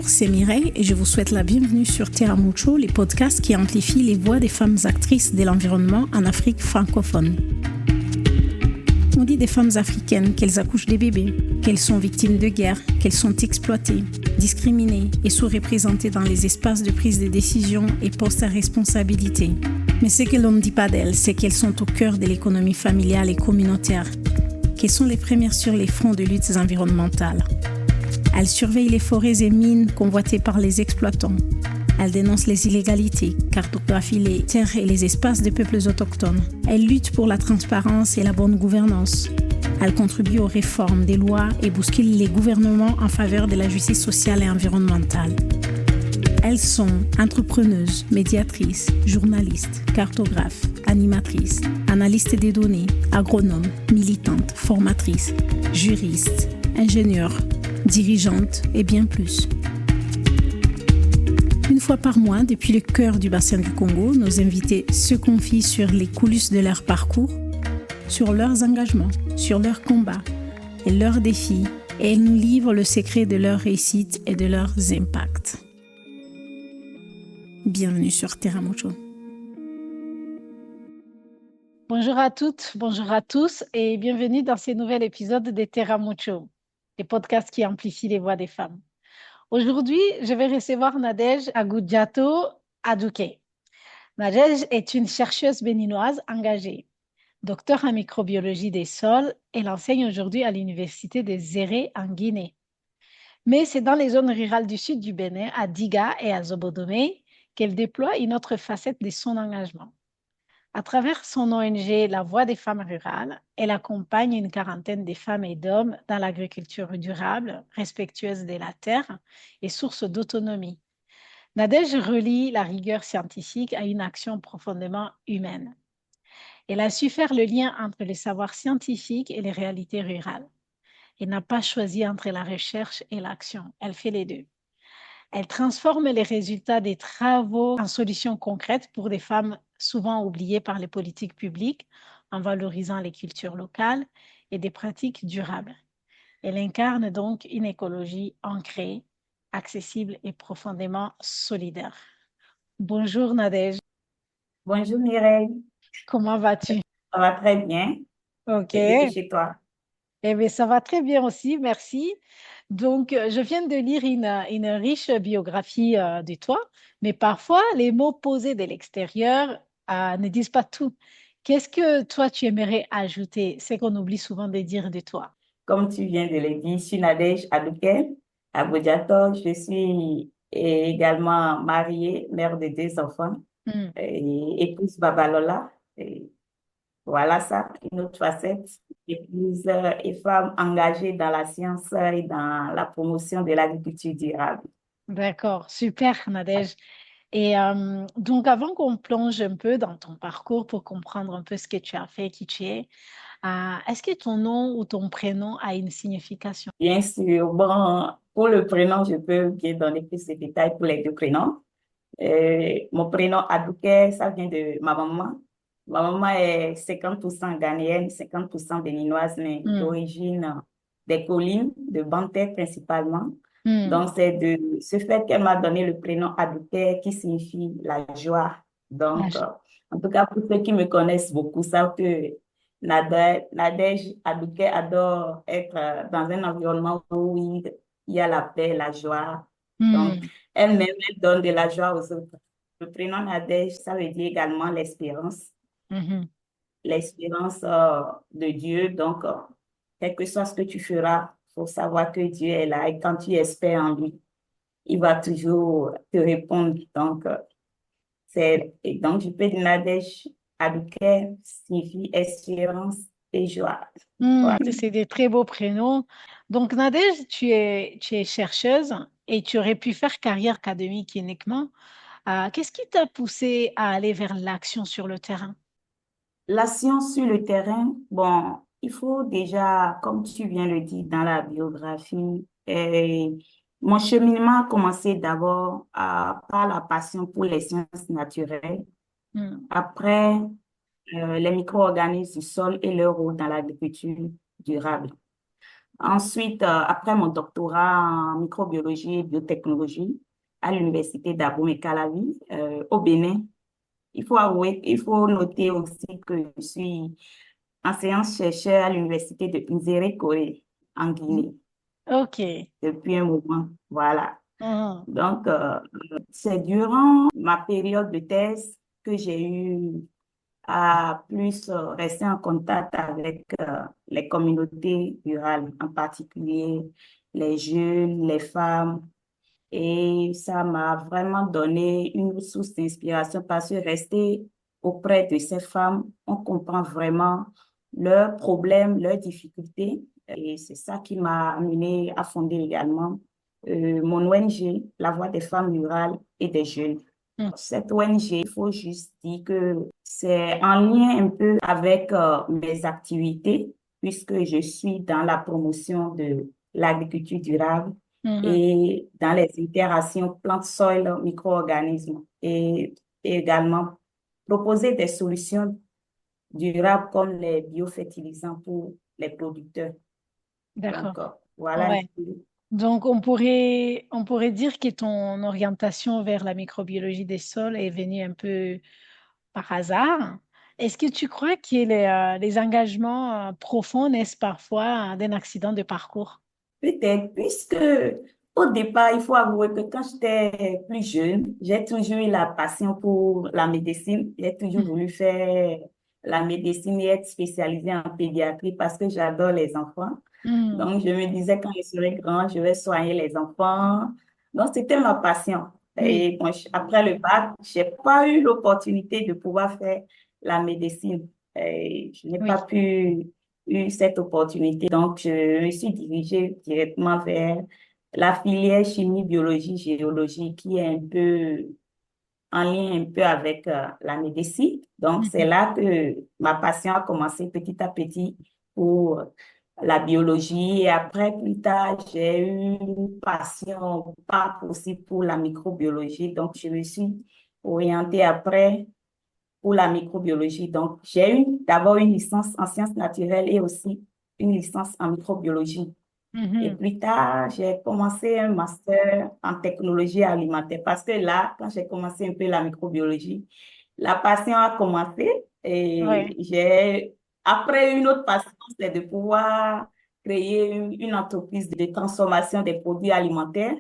Bonjour, c'est Mireille et je vous souhaite la bienvenue sur Terra Mucho, les podcasts qui amplifient les voix des femmes actrices de l'environnement en Afrique francophone. On dit des femmes africaines qu'elles accouchent des bébés, qu'elles sont victimes de guerre, qu'elles sont exploitées, discriminées et sous-représentées dans les espaces de prise de décision et postes à responsabilité. Mais ce que l'on ne dit pas d'elles, c'est qu'elles sont au cœur de l'économie familiale et communautaire, qu'elles sont les premières sur les fronts de luttes environnementales. Elles surveillent les forêts et mines convoitées par les exploitants. Elles dénoncent les illégalités, cartographient les terres et les espaces des peuples autochtones. Elles luttent pour la transparence et la bonne gouvernance. Elles contribuent aux réformes des lois et bousculent les gouvernements en faveur de la justice sociale et environnementale. Elles sont entrepreneuses, médiatrices, journalistes, cartographes, animatrices, analystes des données, agronomes, militantes, formatrices, juristes, ingénieurs, dirigeantes et bien plus. Une fois par mois, depuis le cœur du bassin du Congo, nos invités se confient sur les coulisses de leur parcours, sur leurs engagements, sur leurs combats et leurs défis, et elles nous livrent le secret de leur réussite et de leurs impacts. Bienvenue sur Terra Mucho. Bonjour à toutes, bonjour à tous et bienvenue dans ce nouvel épisode de Terra Mucho, les podcasts qui amplifient les voix des femmes. Aujourd'hui, je vais recevoir Nadège Agudjato Adouké. Nadège est une chercheuse béninoise engagée, docteur en microbiologie des sols. Elle enseigne aujourd'hui à l'université de Zéré en Guinée. Mais c'est dans les zones rurales du sud du Bénin, à Diga et à Zobodomé, qu'elle déploie une autre facette de son engagement. À travers son ONG La Voix des femmes rurales, elle accompagne une quarantaine de femmes et d'hommes dans l'agriculture durable, respectueuse de la terre et source d'autonomie. Nadège relie la rigueur scientifique à une action profondément humaine. Elle a su faire le lien entre les savoirs scientifiques et les réalités rurales. Elle n'a pas choisi entre la recherche et l'action, elle fait les deux. Elle transforme les résultats des travaux en solutions concrètes pour des femmes souvent oubliées par les politiques publiques en valorisant les cultures locales et des pratiques durables. Elle incarne donc une écologie ancrée, accessible et profondément solidaire. Bonjour Nadège. Bonjour Mireille, Comment vas-tu? ça va très bien. Ok. Et chez toi? Eh bien, ça va très bien aussi, merci. Donc, je viens de lire une riche biographie de toi, mais parfois, les mots posés de l'extérieur ne disent pas tout. Qu'est-ce que toi, tu aimerais ajouter? C'est qu'on oublie souvent de dire de toi. Comme tu viens de le dire, je suis Nadège Adouké à Boudiato. Je suis également mariée, mère de 2 enfants Hmm. et épouse Babalola. Et voilà ça, une autre facette. Épouse et femme engagée dans la science et dans la promotion de l'agriculture durable. D'accord, super, Nadège. Et donc, avant qu'on plonge un peu dans ton parcours pour comprendre un peu ce que tu as fait, qui tu es, est-ce que ton nom ou ton prénom a une signification? Bien sûr, bon, pour le prénom, je peux bien donner plus de détails pour les deux prénoms. Mon prénom Adouké, ça vient de ma maman. Ma maman est 50% ghanéenne, 50% béninoise, mais Hmm. d'origine des collines, de Banté principalement. Hmm. Donc, c'est de ce fait qu'elle m'a donné le prénom Adouké qui signifie la joie. Ah, Donc, en tout cas, pour ceux qui me connaissent beaucoup, savent que Nadège Adouké adore être dans un environnement où il y a la paix, la joie. Donc, hmm. elle-même, elle donne de la joie aux autres. Le prénom Nadège, ça veut dire également Mhm. l'espérance de Dieu. Donc, quel que soit ce que tu feras, il faut savoir que Dieu est là et quand tu espères en lui, il va toujours te répondre. Donc, et donc je peux dire Nadège Adouké signifie espérance et joie. Voilà. C'est des très beaux prénoms. Donc, Nadège, tu es chercheuse et tu aurais pu faire carrière académique uniquement. Qu'est-ce qui t'a poussé à aller vers l'action sur le terrain? La science sur le terrain, bon, il faut déjà, comme tu viens le dire dans la biographie, mon cheminement a commencé d'abord par la passion pour les sciences naturelles, Hmm. après les micro-organismes du sol et leur rôle dans l'agriculture durable. Ensuite, après mon doctorat en microbiologie et biotechnologie à l'université d'Abomey-Calavi, au Bénin, il faut noter aussi que je suis enseignante-chercheur à l'université de Nzéré-Koré en Guinée Ok. depuis un moment. Voilà. Mhm. Donc, c'est durant ma période de thèse que j'ai eu à plus rester en contact avec les communautés rurales, en particulier les jeunes, les femmes. Et ça m'a vraiment donné une source d'inspiration parce que rester auprès de ces femmes, on comprend vraiment leurs problèmes, leurs difficultés. Et c'est ça qui m'a amené à fonder également mon ONG, La Voix des femmes rurales et des jeunes. Mhm. Cette ONG, il faut juste dire que c'est en lien un peu avec mes activités, puisque je suis dans la promotion de l'agriculture durable Mhm. et dans les interactions plantes-sol, micro-organismes et également proposer des solutions durables comme les biofertilisants pour les producteurs. D'accord. Donc, voilà un Ouais. peu. Donc, on pourrait dire que ton orientation vers la microbiologie des sols est venue un peu par hasard. Est-ce que tu crois que les engagements profonds naissent parfois d'un accident de parcours? Peut-être, puisque au départ, il faut avouer que quand j'étais plus jeune, j'ai toujours eu la passion pour la médecine. J'ai toujours voulu faire la médecine et être spécialisée en pédiatrie parce que j'adore les enfants. Mhm. Donc, je me disais, quand je serai grande, je vais soigner les enfants. Donc, c'était ma passion. Oui. Et bon, après le bac, j'ai pas eu l'opportunité de pouvoir faire la médecine. Et je n'ai pas Oui. pu eu cette opportunité. Donc, je me suis dirigée directement vers la filière chimie, biologie, géologie, qui est un peu en lien un peu avec la médecine. Donc, c'est Mhm. là que ma passion a commencé petit à petit pour la biologie. Et après, plus tard, j'ai eu une passion pas possible pour la microbiologie. Donc, je me suis orientée après pour la microbiologie. Donc, j'ai eu d'abord une licence en sciences naturelles et aussi une licence en microbiologie. Et Mhm. plus tard, j'ai commencé un master en technologie alimentaire parce que là, quand j'ai commencé un peu la microbiologie, la passion a commencé Ouais. et après une autre passion, c'est de pouvoir créer une entreprise de transformation des produits alimentaires.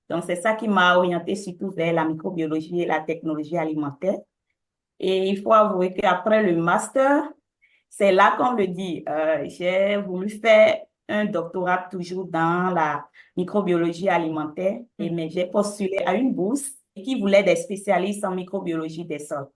Donc, c'est ça qui m'a orientée surtout vers la microbiologie et la technologie alimentaire. Et il faut avouer qu'après le master, c'est là qu'on le dit. J'ai voulu faire un doctorat toujours dans la microbiologie alimentaire, mais j'ai postulé à une bourse qui voulait des spécialistes en microbiologie des sols.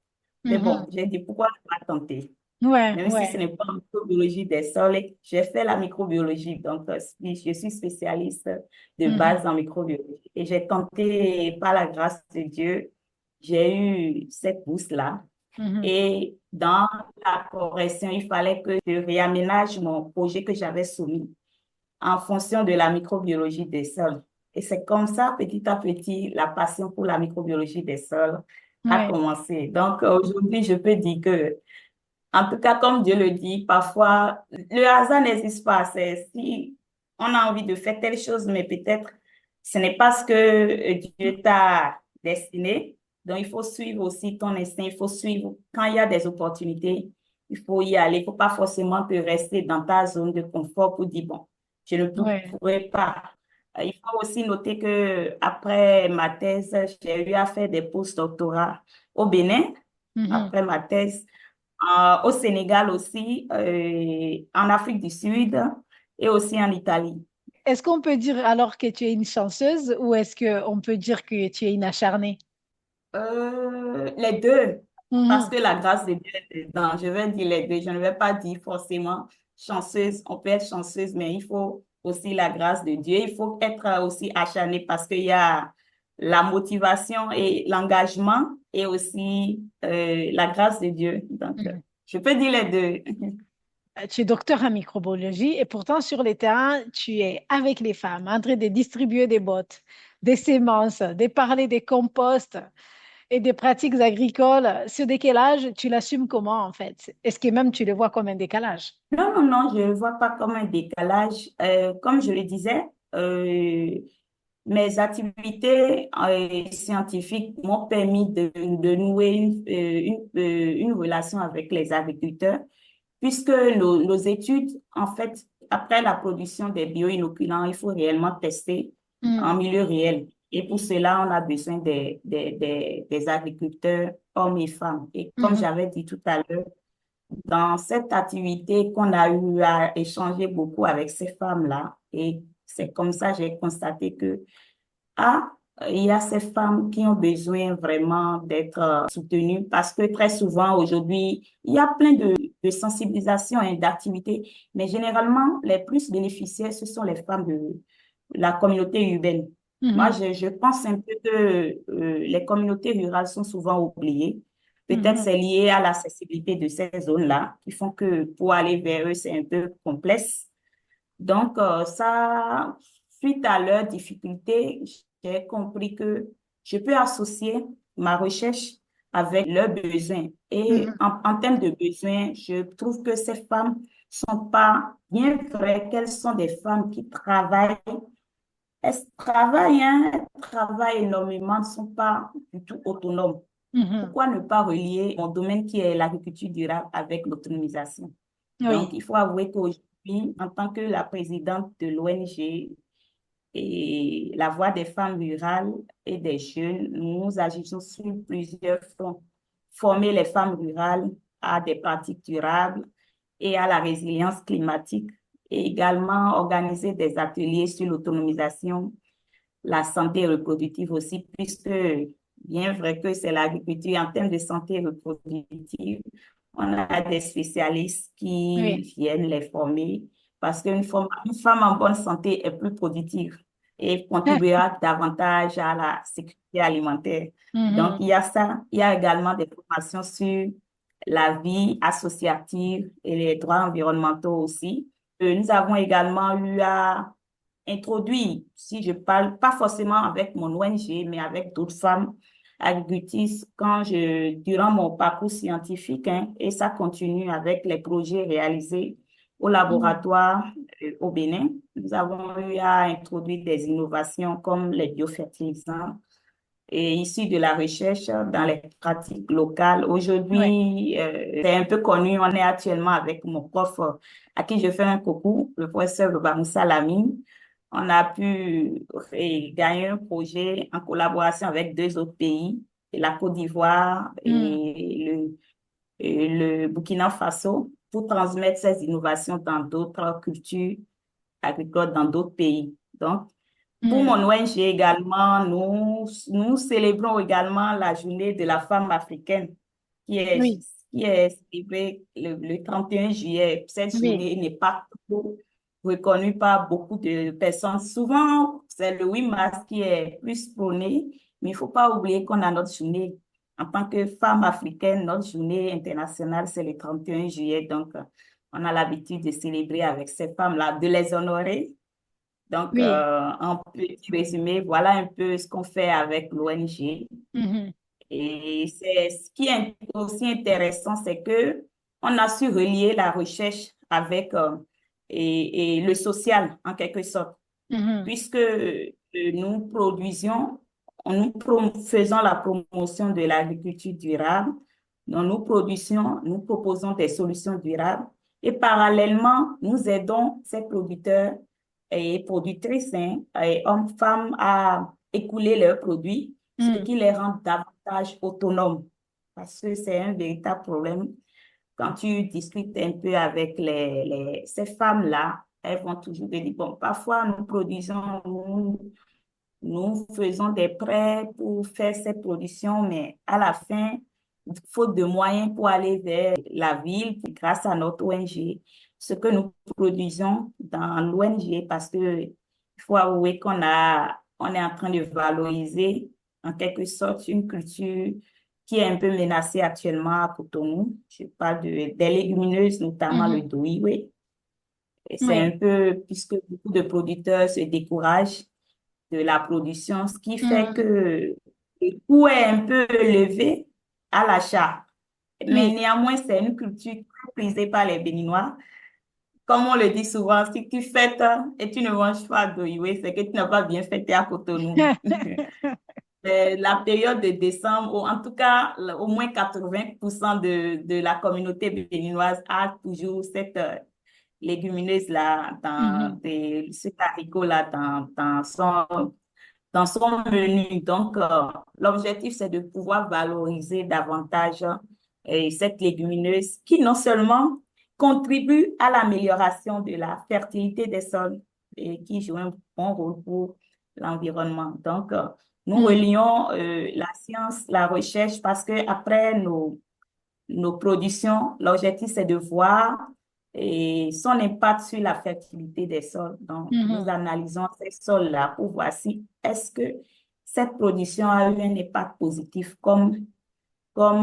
Mais Mhm. bon, j'ai dit pourquoi ne pas tenter? Ouais, Même si ce ouais. n'est pas en microbiologie des sols, j'ai fait la microbiologie. Donc, je suis spécialiste de Mhm. base en microbiologie. Et j'ai tenté, par la grâce de Dieu, j'ai eu cette bourse-là. Mhm. Et dans la correction, il fallait que je réaménage mon projet que j'avais soumis en fonction de la microbiologie des sols. Et c'est comme ça, petit à petit, la passion pour la microbiologie des sols a Ouais. commencé. Donc, aujourd'hui, je peux dire que, en tout cas, comme Dieu le dit, parfois, le hasard n'existe pas. C'est si on a envie de faire telle chose, mais peut-être ce n'est pas ce que Dieu t'a destiné. Donc, il faut suivre aussi ton instinct. Il faut suivre quand il y a des opportunités. Il faut y aller. Il ne faut pas forcément te rester dans ta zone de confort pour dire, bon, je ne Ouais. pourrais pas. Il faut aussi noter que après ma thèse, j'ai eu à faire des post-doctorats au Bénin, Mhm. après ma thèse au Sénégal aussi, en Afrique du Sud et aussi en Italie. Est-ce qu'on peut dire alors que tu es une chanceuse ou est-ce qu'on peut dire que tu es une acharnée? Les deux, parce Mhm. que la grâce de Dieu est dedans. Je vais dire les deux. Je ne vais pas dire forcément chanceuse. On peut être chanceuse, mais il faut aussi la grâce de Dieu. Il faut être aussi acharné parce qu'il y a la motivation et l'engagement et aussi la grâce de Dieu. Donc, Mhm. je peux dire les deux. Tu es docteur en microbiologie et pourtant sur le terrain, tu es avec les femmes en train de distribuer des bottes, des semences, de parler des composts. et des pratiques agricoles, sur décalage, tu l'assumes comment en fait? Est-ce que même tu le vois comme un décalage? Non, non, non, je ne le vois pas comme un décalage. Comme je le disais, euh, mes activités scientifiques m'ont permis de nouer une relation avec les agriculteurs, puisque nos études, en fait, après la production des bioinoculants, il faut réellement tester en Hmm. milieu réel. Et pour cela, on a besoin des agriculteurs, hommes et femmes. Et comme Mhm. j'avais dit tout à l'heure, dans cette activité qu'on a eu à échanger beaucoup avec ces femmes-là, et c'est comme ça que j'ai constaté que ah, il y a ces femmes qui ont besoin vraiment d'être soutenues parce que très souvent aujourd'hui, il y a plein de sensibilisation et d'activités, mais généralement, les plus bénéficiaires, ce sont les femmes de la communauté urbaine. Moi, Mhm. je pense un peu que les communautés rurales sont souvent oubliées. Peut-être Mhm. c'est lié à l'accessibilité de ces zones-là qui font que pour aller vers eux, c'est un peu complexe. Donc, ça, suite à leurs difficultés, j'ai compris que je peux associer ma recherche avec leurs besoins. Et Mhm. en termes de besoins, je trouve que ces femmes sont pas, bien vrai qu'elles sont des femmes qui travaillent, elles travaillent, hein, elles travaillent énormément, ne sont pas du tout autonomes. Mhm. Pourquoi ne pas relier mon domaine qui est l'agriculture durable avec l'autonomisation? Donc, Oui. il faut avouer qu'aujourd'hui, en tant que la présidente de l'ONG et la voix des femmes rurales et des jeunes, nous agissons sur plusieurs fronts. Former les femmes rurales à des pratiques durables et à la résilience climatique et également organiser des ateliers sur l'autonomisation, la santé reproductive aussi, puisque bien vrai que c'est l'agriculture en termes de santé reproductive, on a des spécialistes qui Oui. viennent les former parce une femme en bonne santé est plus productive et contribuera davantage à la sécurité alimentaire. Donc, Mhm. il y a ça. Il y a également des formations sur la vie associative et les droits environnementaux aussi. Nous avons également eu à introduire, si je parle pas forcément avec mon ONG, mais avec d'autres femmes agricultrices, durant mon parcours scientifique, hein, et ça continue avec les projets réalisés au Mhm. laboratoire au Bénin. Nous avons eu à introduire des innovations comme les biofertilisants et issus de la recherche dans les pratiques locales. Ouais. Aujourd'hui, c'est un peu connu. On est actuellement avec mon prof à qui je fais un coucou, le professeur Moussa Lamine. On a pu gagner un projet en collaboration avec deux autres pays, la Côte d'Ivoire Mhm. et le Burkina Faso, pour transmettre ces innovations dans d'autres cultures agricoles, dans d'autres pays. Donc, pour Mhm. mon ONG également, nous célébrons également la journée de la femme africaine Oui. qui est célébrée le 31 juillet. Cette Oui. journée n'est pas trop reconnue par beaucoup de personnes. Souvent, c'est le 8 mars qui est plus prôné, mais il ne faut pas oublier qu'on a notre journée. En tant que femme africaine, notre journée internationale, c'est le 31 juillet. Donc, on a l'habitude de célébrer avec ces femmes-là, de les honorer donc, Oui. en petit résumé, voilà un peu ce qu'on fait avec l'ONG. Mhm. Et c'est ce qui est aussi intéressant, c'est que on a su relier la recherche avec et le social en quelque sorte, Mhm. puisque nous faisons la promotion de l'agriculture durable, donc nous proposons des solutions durables et parallèlement, nous aidons ces producteurs et productrices, hein, et hommes, femmes à écouler leurs produits, ce Mhm. qui les rend davantage autonomes. Parce que c'est un véritable problème. Quand tu discutes un peu avec ces femmes-là, elles vont toujours te dire, bon, parfois nous faisons des prêts pour faire ces productions, mais à la fin, faute de moyens pour aller vers la ville, grâce à notre ONG, ce que nous produisons dans l'ONG, parce que il faut avouer on est en train de valoriser en quelque sorte une culture qui est un peu menacée actuellement à Cotonou. Je parle des légumineuses, notamment le Mhm. douioué. Et c'est un Oui. peu, puisque beaucoup de producteurs se découragent de la production, ce qui fait Mhm. que le coût est un peu élevé à l'achat. Mais Oui. néanmoins, c'est une culture très prisée par les Béninois. Comme on le dit souvent, si tu fêtes et tu ne manges pas d'oïvé, c'est que tu n'as pas bien fêté à Cotonou. La période de décembre, ou en tout cas, au moins 80% de la communauté béninoise a toujours cette légumineuse-là, Mhm. ce haricot-là dans son menu. Donc, l'objectif, c'est de pouvoir valoriser davantage cette légumineuse qui non seulement contribue à l'amélioration de la fertilité des sols et qui joue un bon rôle pour l'environnement. Donc, nous Mhm. relions la science, la recherche, parce que après nos productions, l'objectif, c'est de voir son impact sur la fertilité des sols. Donc, nous Mhm. analysons ces sols-là pour voir si est-ce que cette production a eu un impact positif, comme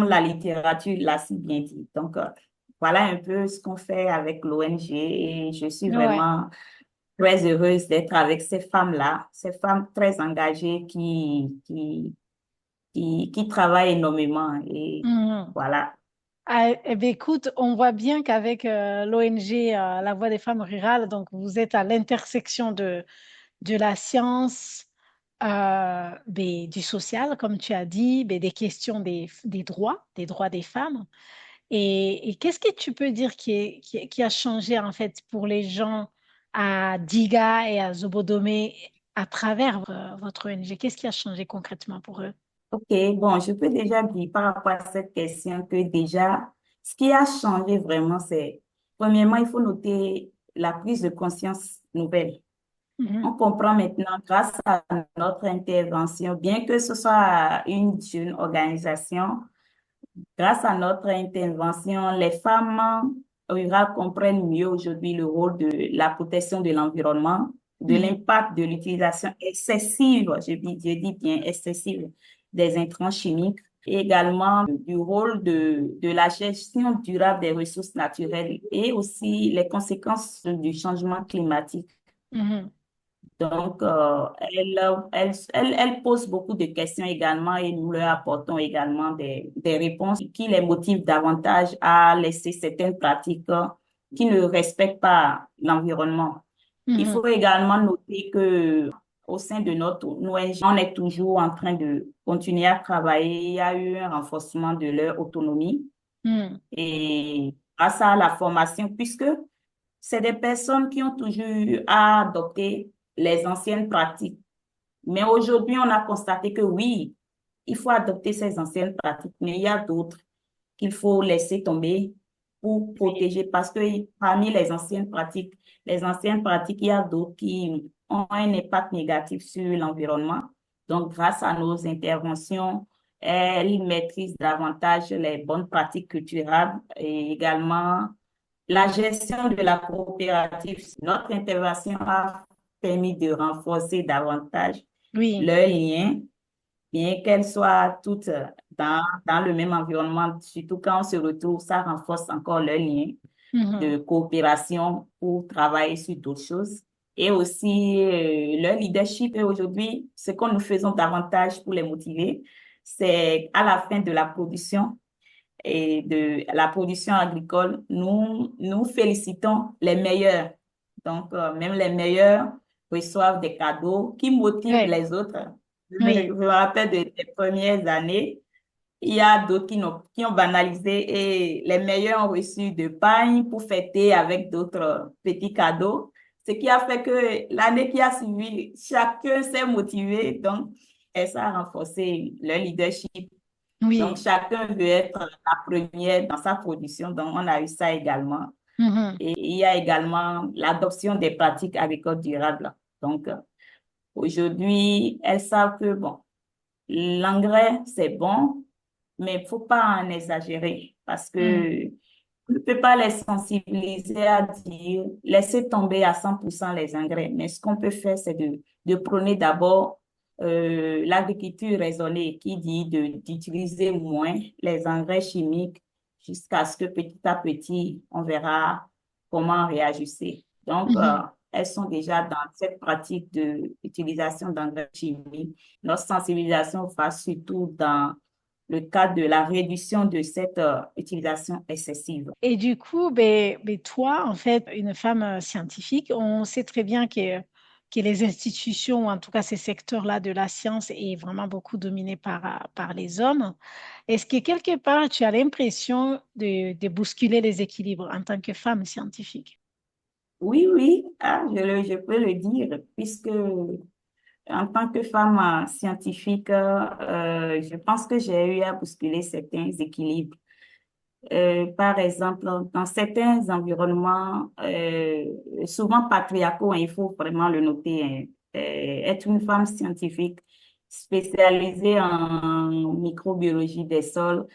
la littérature l'a si bien dit. Donc, voilà un peu ce qu'on fait avec l'ONG et je suis Ouais. vraiment très heureuse d'être avec ces femmes-là, ces femmes très engagées qui travaillent énormément. Et Mhm. voilà. Ah, eh bien, écoute, on voit bien qu'avec l'ONG La Voix des femmes rurales, donc vous êtes à l'intersection de la science, du social, comme tu as dit, des questions des droits des femmes. Et qu'est-ce que tu peux dire qui a changé en fait pour les gens à Diga et à Zobodomé à travers votre ONG? Qu'est-ce qui a changé concrètement pour eux? Ok, bon, je peux déjà dire par rapport à cette question que déjà, ce qui a changé vraiment, c'est, premièrement, il faut noter la prise de conscience nouvelle. On Mhm. comprend maintenant, grâce à notre intervention, bien que ce soit une jeune organisation, grâce à notre intervention, les femmes rurales comprennent mieux aujourd'hui le rôle de la protection de l'environnement, de Mhm. l'impact de l'utilisation excessive, je dis bien excessive, des intrants chimiques, et également du rôle de la gestion durable des ressources naturelles et aussi les conséquences du changement climatique. Mhm. Donc, elle pose beaucoup de questions également et nous leur apportons également des réponses qui les motivent davantage à laisser certaines pratiques qui ne respectent pas l'environnement. Il Mhm. faut également noter que au sein de notre ONG, on est toujours en train de continuer à travailler. Il y a eu un renforcement de leur autonomie Mhm. et grâce à la formation, puisque c'est des personnes qui ont toujours eu à adopter les anciennes pratiques. Mais aujourd'hui, on a constaté que oui, il faut adopter ces anciennes pratiques, mais il y a d'autres qu'il faut laisser tomber pour protéger parce que parmi les anciennes pratiques, il y a d'autres qui ont un impact négatif sur l'environnement. Donc, grâce à nos interventions, elles maîtrisent davantage les bonnes pratiques culturelles et également la gestion de la coopérative. Notre intervention a permis de renforcer davantage Oui. leurs liens, bien qu'elles soient toutes dans le même environnement, surtout quand on se retrouve, ça renforce encore leurs liens Mhm. de coopération pour travailler sur d'autres choses. Et aussi, leur leadership, et aujourd'hui, ce que nous faisons davantage pour les motiver, c'est à la fin de la production et de la production agricole, nous félicitons les meilleurs. Donc, même les meilleurs reçoivent des cadeaux qui motivent Oui. les autres. Je Oui. me rappelle des premières années, il y a d'autres qui ont banalisé et les meilleurs ont reçu de pain pour fêter avec d'autres petits cadeaux. Ce qui a fait que l'année qui a suivi, chacun s'est motivé. Donc, et ça a renforcé leur leadership. Donc, Oui. chacun veut être la première dans sa production. Donc, on a eu ça également. Mhm. Et il y a également l'adoption des pratiques agricoles durables. Donc, aujourd'hui, elles savent que, bon, l'engrais, c'est bon, mais il ne faut pas en exagérer parce Mhm. que on ne peut pas les sensibiliser à dire laissez tomber à 100% les engrais. Mais ce qu'on peut faire, c'est de prôner d'abord l'agriculture raisonnée qui dit d'utiliser moins les engrais chimiques jusqu'à ce que petit à petit, on verra comment réajuster. Donc, Mhm. elles sont déjà dans cette pratique de l'utilisation d'engrais chimiques. Notre sensibilisation va surtout dans le cadre de la réduction de cette utilisation excessive. Et du coup, toi, en fait, une femme scientifique, on sait très bien que les institutions, ou en tout cas ces secteurs-là de la science, est vraiment beaucoup dominé par les hommes. Est-ce que quelque part, tu as l'impression de bousculer les équilibres en tant que femme scientifique? Oui, oui, je peux le dire, puisque en tant que femme scientifique, je pense que j'ai eu à bousculer certains équilibres. Par exemple, dans certains environnements, souvent patriarcaux, hein, il faut vraiment le noter, hein, être une femme scientifique spécialisée en microbiologie des sols,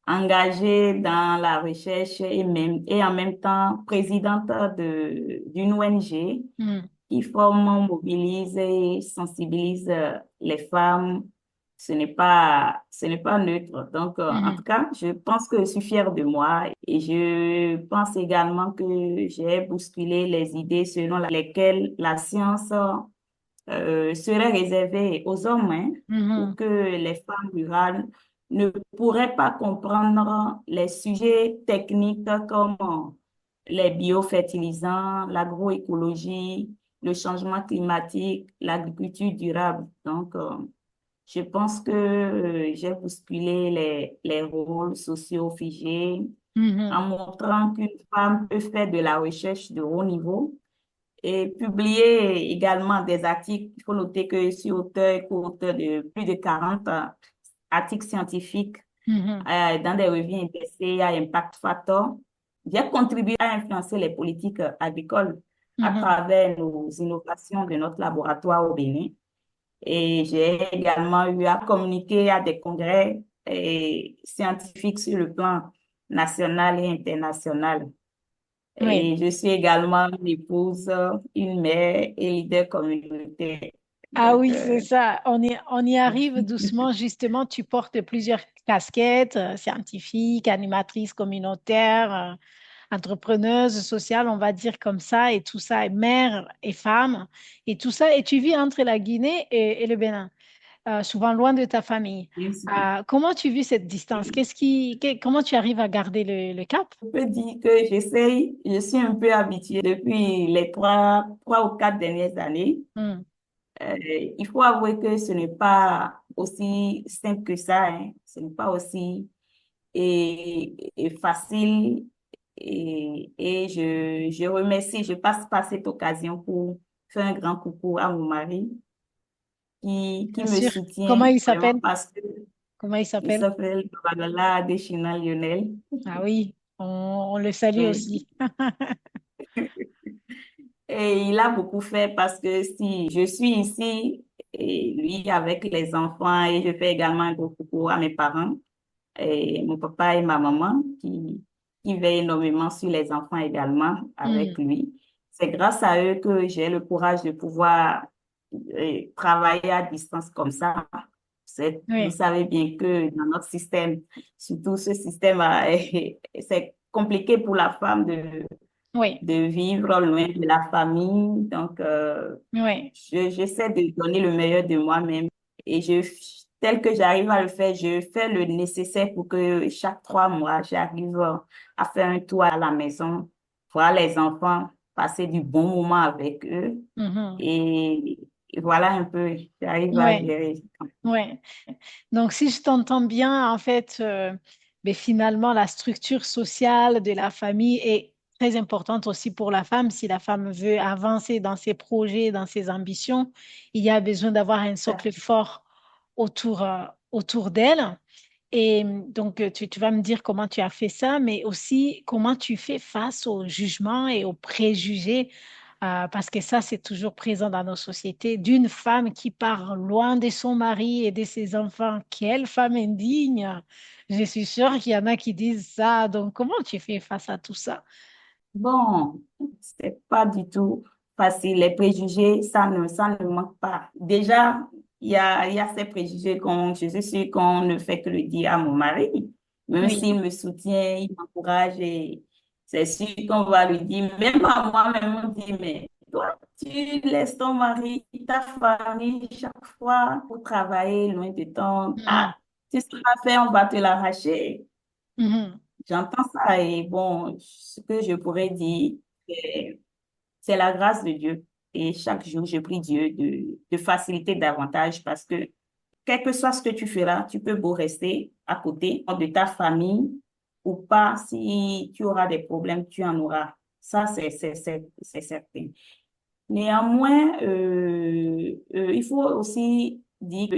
engagée dans la recherche et en même temps présidente d'une ONG Hmm. qui forme, mobilise et sensibilise les femmes. Ce n'est pas neutre. Donc, en tout Mhm. cas, je pense que je suis fière de moi et je pense également que j'ai bousculé les idées selon lesquelles la science serait réservée aux hommes, hein, ou Mhm. que les femmes rurales ne pourraient pas comprendre les sujets techniques comme les biofertilisants, l'agroécologie, le changement climatique, l'agriculture durable. Donc, je pense que j'ai bousculé les rôles sociaux figés en Mhm. montrant qu'une femme peut faire de la recherche de haut niveau et publier également des articles. Il faut noter que je suis auteur et co-auteur de plus de 40 articles scientifiques Mhm. dans des revues intéressées à Impact Factor. J'ai contribué à influencer les politiques agricoles à Mhm. travers nos innovations de notre laboratoire au Bénin. Et j'ai également eu à communiquer à des congrès scientifiques sur le plan national et international. Oui. Et je suis également une épouse, une mère et leader communautaire. Ah Donc, oui, c'est ça. On y arrive doucement. Justement, tu portes plusieurs casquettes, scientifiques, animatrice communautaire, entrepreneuse sociale, on va dire comme ça, et tout ça, et mère et femme, et tout ça. Et tu vis entre la Guinée et le Bénin, souvent loin de ta famille. bien sûr, Comment tu vis cette distance? Comment tu arrives à garder le cap? je peux dire que j'essaye, je suis un peu habituée depuis les trois ou quatre dernières années. Hmm. Euh, il faut avouer que ce n'est pas aussi simple que ça, hein. Ce n'est pas aussi et facile. Et je remercie, je passe par cette occasion pour faire un grand coucou à mon mari qui Bien me sûr. Comment soutient il vraiment s'appelle? parce que Comment il il s'appelle? s'appelle Babalola Adeshina Lionel. Ah oui, on le salue Oui. aussi. Et il a beaucoup fait parce que si je suis ici, et lui avec les enfants, et je fais également un gros coucou à mes parents, et mon papa et ma maman qui veillent énormément sur les enfants également avec Hmm. lui. C'est grâce à eux que j'ai le courage de pouvoir travailler à distance comme ça. Vous Oui, savez bien que dans notre système, surtout ce système, c'est compliqué pour la femme oui, de vivre loin de la famille. Donc, oui. j'essaie de donner le meilleur de moi-même et tel que j'arrive à le faire, je fais le nécessaire pour que chaque 3 mois, j'arrive à faire un tour à la maison, voir les enfants, passer du bon moment avec eux Mhm. et, et voilà un peu, j'arrive à Oui, gérer. oui. Donc, si je t'entends bien, en fait, mais finalement, la structure sociale de la famille est très importante aussi pour la femme. Si la femme veut avancer dans ses projets, dans ses ambitions, il y a besoin d'avoir un socle fort autour d'elle. Et donc, tu vas me dire comment tu as fait ça, mais aussi comment tu fais face aux jugements et aux préjugés, parce que ça, c'est toujours présent dans nos sociétés, d'une femme qui part loin de son mari et de ses enfants. Quelle femme indigne! Je suis sûre qu'il y en a qui disent ça. Donc, comment tu fais face à tout ça? Bon, c'est pas du tout facile. Les préjugés, ça ne manque pas. Déjà, il y a ces préjugés je suis sûre qu'on ne fait que le dire à mon mari. Même Oui, s'il me soutient, il m'encourage et c'est sûr qu'on va lui dire, même à moi-même, on dit, mais toi, tu laisses ton mari, ta famille chaque fois pour travailler loin de ton... Mhm. Ah, tu seras fait, on va te l'arracher. Mhm. J'entends ça et bon, ce que je pourrais dire, c'est c'est la grâce de Dieu. Et chaque jour, je prie Dieu de faciliter davantage parce que quel que soit ce que tu feras, tu peux beau rester à côté de ta famille ou pas, si tu auras des problèmes, tu en auras. Ça, c'est certain. Néanmoins, il faut aussi dire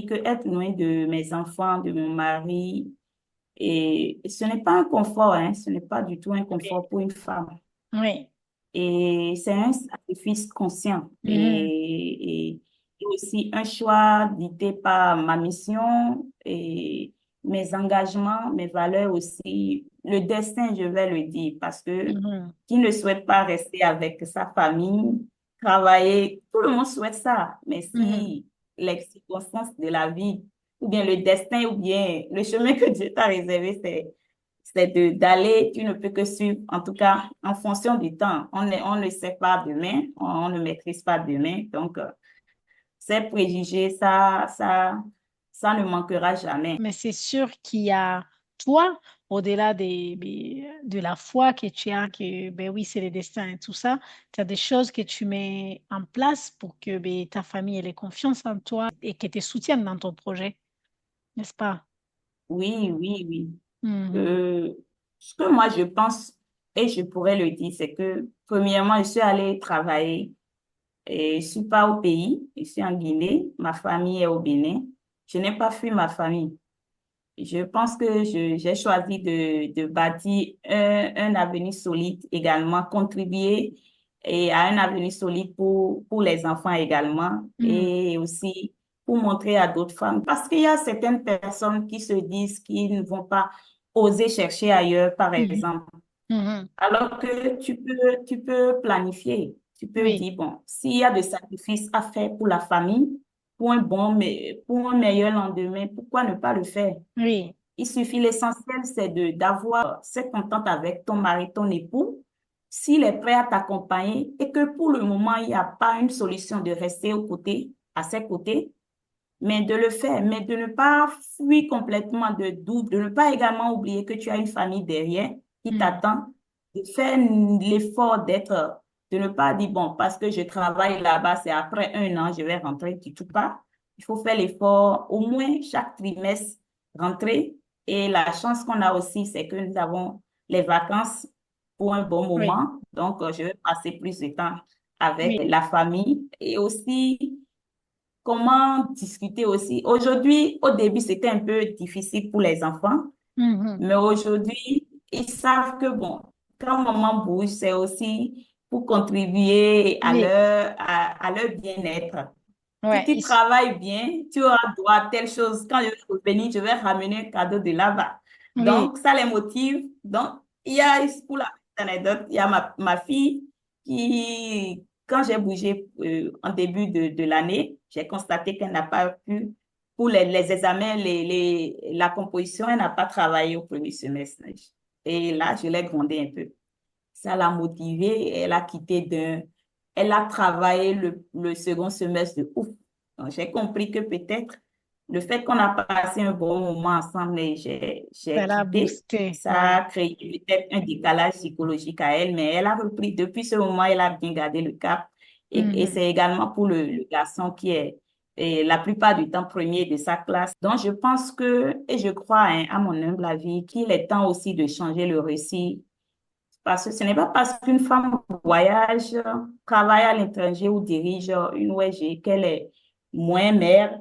que être loin de mes enfants, de mon mari, et ce n'est pas un confort, hein, ce n'est pas du tout un Oui. confort pour une femme. Oui. Et c'est un sacrifice conscient Mhm. et aussi un choix dicté par ma mission et mes engagements, mes valeurs aussi, le destin, je vais le dire, parce que Mhm. qui ne souhaite pas rester avec sa famille, travailler, tout le monde souhaite ça, mais Mhm. si les circonstances de la vie, ou bien le destin, ou bien le chemin que Dieu t'a réservé, c'est d'aller, tu ne peux que suivre, en tout cas, en fonction du temps. On ne sait pas demain, on ne maîtrise pas demain. Donc, ces préjugés, ça ne manquera jamais. Mais c'est sûr qu'il y a toi, au-delà de la foi que tu as, que ben oui, c'est le destin et tout ça, tu as des choses que tu mets en place pour que ben, ta famille ait confiance en toi et que te soutienne dans ton projet, n'est-ce pas? Oui, oui, oui. Mhm. Euh, Ce que moi, je pense, et je pourrais le dire, c'est que, premièrement, je suis allée travailler et je suis pas au pays, je suis en Guinée, ma famille est au Bénin. Je n'ai pas fui ma famille. Je pense que j'ai choisi de bâtir un avenir solide également, contribuer et à un avenir solide pour les enfants également Mhm. et aussi pour montrer à d'autres femmes. Parce qu'il y a certaines personnes qui se disent qu'ils ne vont pas oser chercher ailleurs, par Mhm. exemple. Mhm. Alors que tu peux planifier. Tu peux Oui, dire, bon, s'il y a des sacrifices à faire pour la famille, pour un bon, mais pour un meilleur lendemain, pourquoi ne pas le faire? oui. Il suffit, l'essentiel, c'est d'avoir cette entente avec ton mari, ton époux, s'il est prêt à t'accompagner et que pour le moment, il n'y a pas une solution de rester à ses côtés, mais de le faire, mais de ne pas fuir complètement de doute, de ne pas également oublier que tu as une famille derrière qui Mhm. t'attend, de faire l'effort de ne pas dire, bon, parce que je travaille là-bas, c'est après un an, je vais rentrer, du tout pas. Il faut faire l'effort, au moins chaque trimestre, rentrer. Et la chance qu'on a aussi, c'est que nous avons les vacances pour un bon Oui, moment. Donc, je vais passer plus de temps avec oui. la famille et aussi comment discuter aussi. Aujourd'hui, au début, c'était un peu difficile pour les enfants, Mhm. mais aujourd'hui, ils savent que, bon, quand maman bouge, c'est aussi pour contribuer Oui, à leur bien-être. Si ouais. tu travailles bien, tu auras droit à telle chose. Quand je vais revenir, je vais ramener un cadeau de là-bas. Oui. Donc, ça les motive. Donc, pour la petite anecdote, il y a ma fille qui, quand j'ai bougé en début de l'année, j'ai constaté qu'elle n'a pas pu, pour les examens, la composition, elle n'a pas travaillé au premier semestre. Et là, je l'ai grondée un peu. Ça l'a motivée. Elle a travaillé le second semestre de ouf. Donc, j'ai compris que peut-être le fait qu'on a passé un bon moment ensemble et j'ai Ça l'a quitté, boosté. ça Ouais. a créé peut-être un décalage psychologique à elle, mais elle a repris. Depuis ce moment, elle a bien gardé le cap. Et Mhm. c'est également pour le garçon qui est la plupart du temps premier de sa classe. Donc, je pense et je crois, hein, à mon humble avis, qu'il est temps aussi de changer le récit parce que ce n'est pas parce qu'une femme voyage, travaille à l'étranger ou dirige une ONG qu'elle est moins mère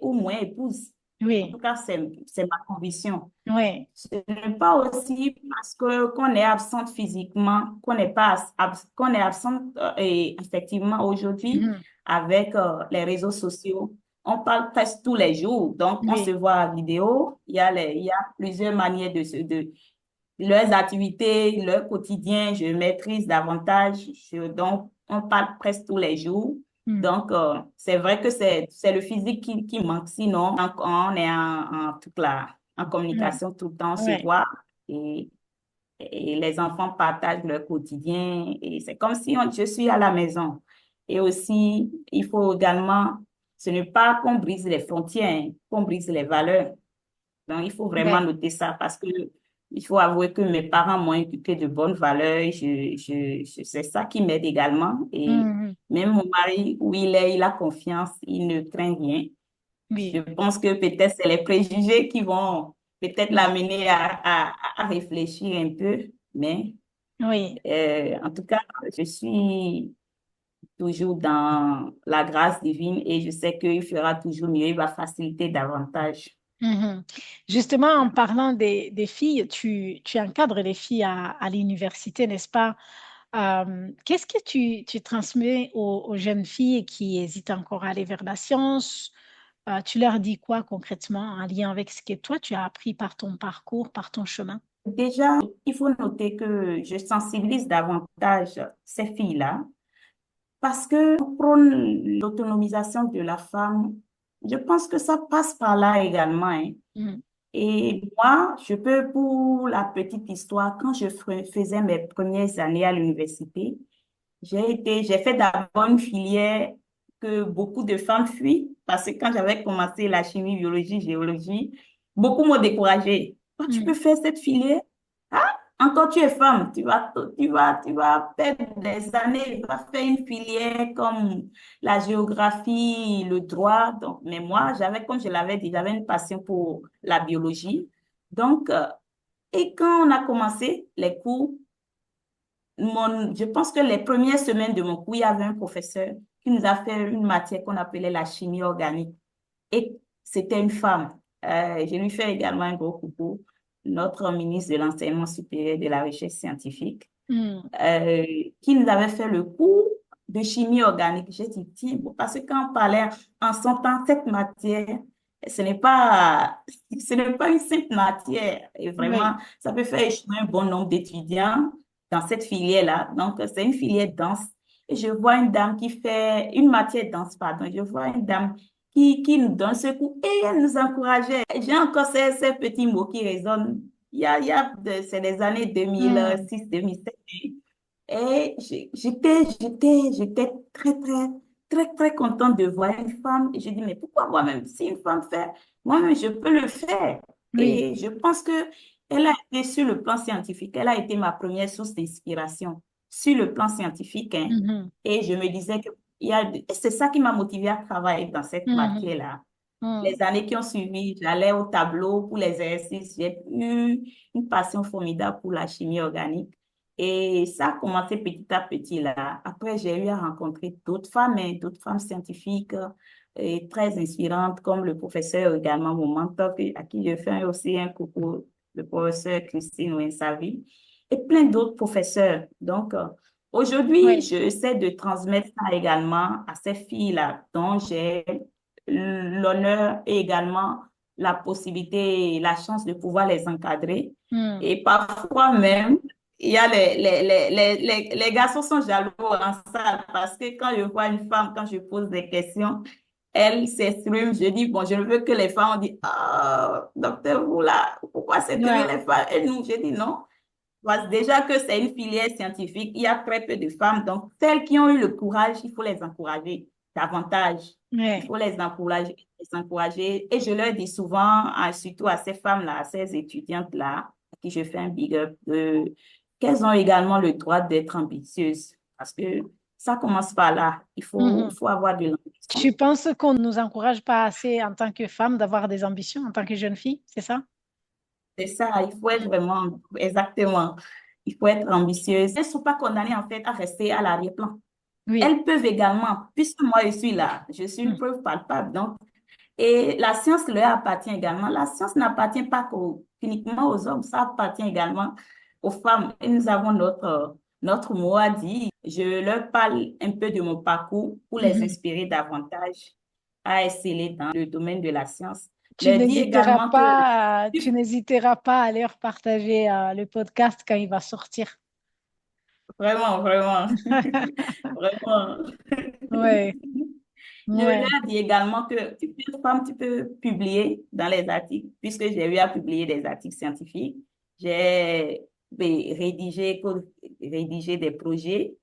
ou moins épouse. En tout Oui, cas, c'est ma conviction. oui. Ce n'est pas aussi parce que qu'on est absente physiquement, qu'on est absente et effectivement aujourd'hui Mhm. avec les réseaux sociaux. On parle presque tous les jours, donc on se Oui, voit en vidéo. Il y a plusieurs manières leurs activités, leur quotidien, je maîtrise davantage. Donc, on parle presque tous les jours. mhm. Donc, c'est vrai que c'est le physique qui manque. Sinon, on est en communication tout le temps, on se Ouais. voit. Et et les enfants partagent leur quotidien et c'est comme si je suis à la maison. Et aussi, il faut également, ce n'est pas qu'on brise les frontières, hein, qu'on brise les valeurs. Donc, il faut vraiment Ouais. noter ça parce que il faut avouer que mes parents m'ont inculqué de bonnes valeurs. C'est ça qui m'aide également. Et Mhm. même mon mari, où il est, il a confiance, il ne craint rien. Je Oui, pense que peut-être c'est les préjugés qui vont peut-être oui, l'amener à réfléchir un peu. Mais oui. en tout cas, je suis toujours dans la grâce divine et je sais qu'il fera toujours mieux, il va faciliter davantage. Mhm. Justement, en parlant des filles, tu encadres les filles à l'université, n'est-ce pas? Qu'est-ce que tu transmets aux jeunes filles qui hésitent encore à aller vers la science? Tu leur dis quoi concrètement en lien avec ce que toi, tu as appris par ton parcours, par ton chemin? Déjà, il faut noter que je sensibilise davantage ces filles-là parce que pour prône l'autonomisation de la femme, je pense que ça passe par là également, hein. Mhm. Et moi, je peux, pour la petite histoire, quand je faisais mes premières années à l'université, j'ai fait d'abord une filière que beaucoup de femmes fuient parce que quand j'avais commencé la chimie, biologie, géologie, beaucoup m'ont découragée. Toi, tu peux Mhm. faire cette filière? Ah, encore tu es femme, tu vas perdre des années, tu vas faire une filière comme la géographie, le droit. Donc, mais moi, comme je l'avais dit, j'avais une passion pour la biologie. Donc, et quand on a commencé les cours, je pense que les premières semaines de mon cours, il y avait un professeur qui nous a fait une matière qu'on appelait la chimie organique. Et c'était une femme. Je lui fais également un gros coucou, notre ministre de l'Enseignement supérieur et de la Recherche scientifique, Mhm. euh, qui nous avait fait le cours de chimie organique. J'ai dit, tiens, bon, parce que quand on parlait en son temps, cette matière, ce n'est pas, ce n'est pas une simple matière. Et vraiment, Oui, ça peut faire échouer un bon nombre d'étudiants dans cette filière-là. Donc, c'est une filière dense. Et je vois une dame qui fait une matière dense, pardon. Je vois une dame qui nous donne ce cours et elle nous encourageait. J'ai encore ces petits mots qui résonnent. C'est des années Mhm. 2006-2007. Et j'étais très, très, très, très contente de voir une femme. Et je dis, mais pourquoi moi-même, si une femme fait, moi-même, je peux le faire. Oui. Et je pense que elle a été sur le plan scientifique, elle a été ma première source d'inspiration sur le plan scientifique, hein. Mhm. Et je me disais que c'est ça qui m'a motivée à travailler dans cette Mhm. matière-là. Les Mhm. années qui ont suivi, j'allais au tableau pour les exercices. J'ai eu une passion formidable pour la chimie organique. Et ça a commencé petit à petit là. Après, j'ai eu à rencontrer d'autres femmes, hein, d'autres femmes scientifiques et très inspirantes, comme le professeur également, mon mentor, à qui je fais aussi un coucou, le professeur Christine Wensavi, et plein d'autres professeurs. Donc, aujourd'hui, Oui. j'essaie de transmettre ça également à ces filles-là, dont j'ai l'honneur et également la possibilité et la chance de pouvoir les encadrer. Mhm. Et parfois même, il y a les garçons sont jaloux en salle parce que quand je vois une femme, quand je pose des questions, elle s'exprime. Je dis, bon, je ne veux que les femmes disent, ah, docteur, vous là, pourquoi c'est que Ouais. les femmes? Et nous, je dis non. Parce déjà que c'est une filière scientifique, il y a très peu de femmes. Donc, celles qui ont eu le courage, il faut les encourager davantage. Il Ouais. faut les encourager. Et je leur dis souvent, surtout à ces femmes-là, à ces étudiantes-là, à qui je fais un big up, qu'elles ont également le droit d'être ambitieuses. Parce que ça commence par là. Il Mhm. faut avoir de l'ambition. Tu penses qu'on ne nous encourage pas assez en tant que femme d'avoir des ambitions, en tant que jeune fille, c'est ça? C'est ça, il faut être vraiment, exactement, il faut être ambitieuse. Elles ne sont pas condamnées en fait à rester à l'arrière-plan. Oui. Elles peuvent également, puisque moi je suis là, je suis une Mhm. preuve palpable. Donc, et la science leur appartient également. La science n'appartient pas uniquement aux hommes, ça appartient également aux femmes. Et nous avons notre mot à dire. Je leur parle un peu de mon parcours pour les Mhm. inspirer davantage à exceller dans le domaine de la science. Leur dis également que Tu n'hésiteras pas à leur partager le podcast quand il va sortir. vraiment, vraiment, vraiment. Ouais, Je ouais. leur dis également que femme, tu peux publier dans les articles, puisque j'ai eu à publier des articles scientifiques. J'ai rédiger, rédiger des projets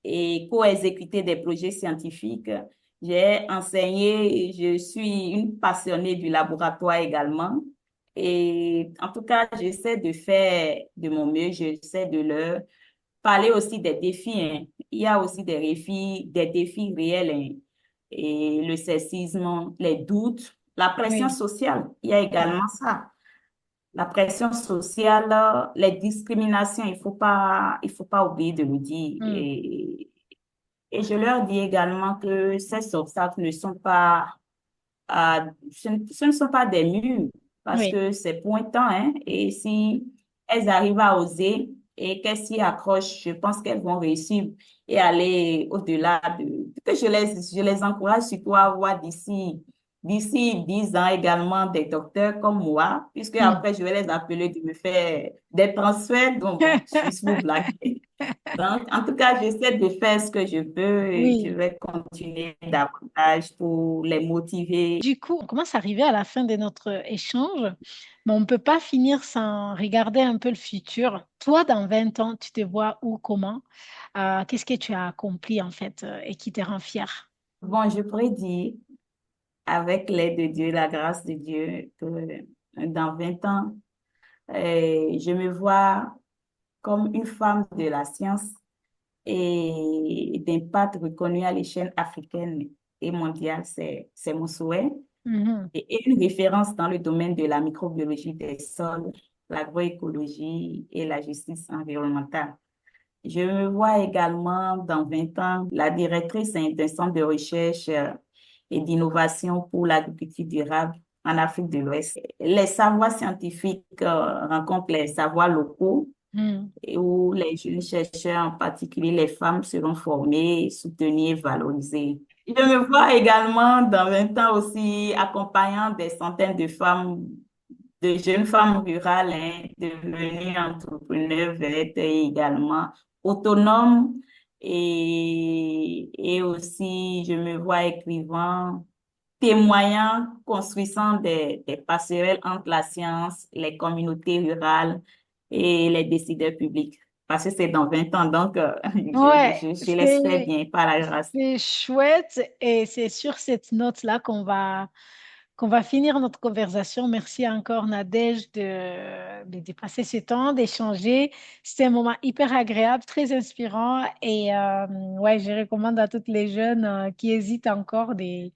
et co-exécuter des projets scientifiques. J'ai enseigné, je suis une passionnée du laboratoire également. Et en tout cas, j'essaie de faire de mon mieux, j'essaie de leur parler aussi des défis, hein. Il y a aussi des défis réels, hein. Et le sexisme, les doutes, la pression Oui. sociale, il y a également ça. La pression sociale, les discriminations, il faut pas oublier de le dire. Mm. Et je leur dis également que ces obstacles ne sont pas ce ne sont pas des murs parce Oui. que c'est pour un temps, hein, et si elles arrivent à oser et qu'elles s'y accrochent, je pense qu'elles vont réussir et aller au-delà que je les encourage surtout à avoir d'ici 10 ans également des docteurs comme moi, puisque Mm. après je vais les appeler de me faire des transferts, donc bon, juste vous blaguer. Donc, en tout cas, j'essaie de faire ce que je peux et je Oui. vais continuer davantage pour les motiver. Du coup, on commence à arriver à la fin de notre échange, mais on ne peut pas finir sans regarder un peu le futur. Toi, dans 20 ans, tu te vois où, comment? Qu'est-ce que tu as accompli en fait et qui te rend fier? Bon, je pourrais dire, avec l'aide de Dieu, la grâce de Dieu, que dans 20 ans, je me vois comme une femme de la science et d'impact reconnue à l'échelle africaine et mondiale. C'est mon souhait. Mhm. Et une référence dans le domaine de la microbiologie des sols, l'agroécologie et la justice environnementale. Je me vois également dans 20 ans la directrice d'un centre de recherche et d'innovation pour l'agriculture durable en Afrique de l'Ouest. Les savoirs scientifiques rencontrent les savoirs locaux Mhm. et où les jeunes chercheurs, en particulier les femmes, seront formés, soutenus et valorisés. Je me vois également dans 20 ans aussi accompagnant des centaines de femmes, de jeunes femmes rurales, hein, devenues entrepreneurs vedettes et également autonomes. Et aussi, je me vois écrivant, témoignant, construisant des passerelles entre la science, les communautés rurales et les décideurs publics. Parce que c'est dans 20 ans, donc Ouais, je l'espère bien, par la grâce. c'est chouette et c'est sur cette note-là qu'on va finir notre conversation. Merci encore, Nadège, de passer ce temps, d'échanger. C'était un moment hyper agréable, très inspirant. Et ouais, je recommande à toutes les jeunes qui hésitent encore de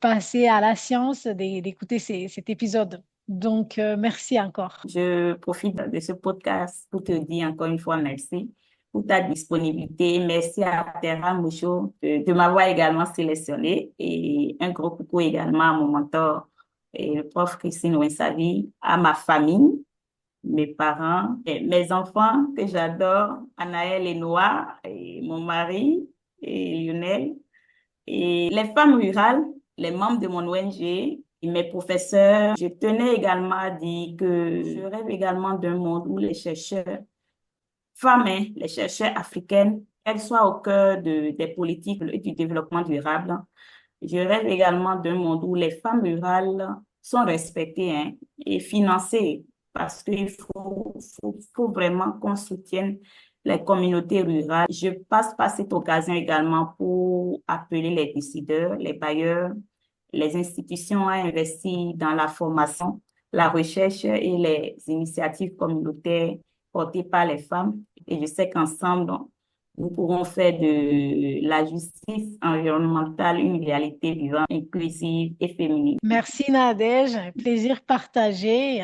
passer à la science, d'écouter cet épisode. Donc, merci encore. Je profite de ce podcast pour te dire encore une fois merci pour ta disponibilité. Merci à Terra Moucho de m'avoir également sélectionné et un gros coucou également à mon mentor, et le prof Christine Wensavi, à ma famille, mes parents, et mes enfants que j'adore, Anaël et Noah, et mon mari et Lionel, et les femmes rurales, les membres de mon ONG et mes professeurs. Je tenais également à dire que je rêve également d'un monde où les chercheurs, femmes, hein, les chercheurs africaines, elles soient au cœur des politiques et du développement durable. Je rêve également d'un monde où les femmes rurales sont respectées, hein, et financées parce qu'il faut vraiment qu'on soutienne les communautés rurales. Je passe par cette occasion également pour appeler les décideurs, les bailleurs, les institutions à investir dans la formation, la recherche et les initiatives communautaires portées par les femmes. Et je sais qu'ensemble, nous pourrons faire de la justice environnementale une réalité vivante, inclusive et féminine. Merci, Nadège. Plaisir partagé.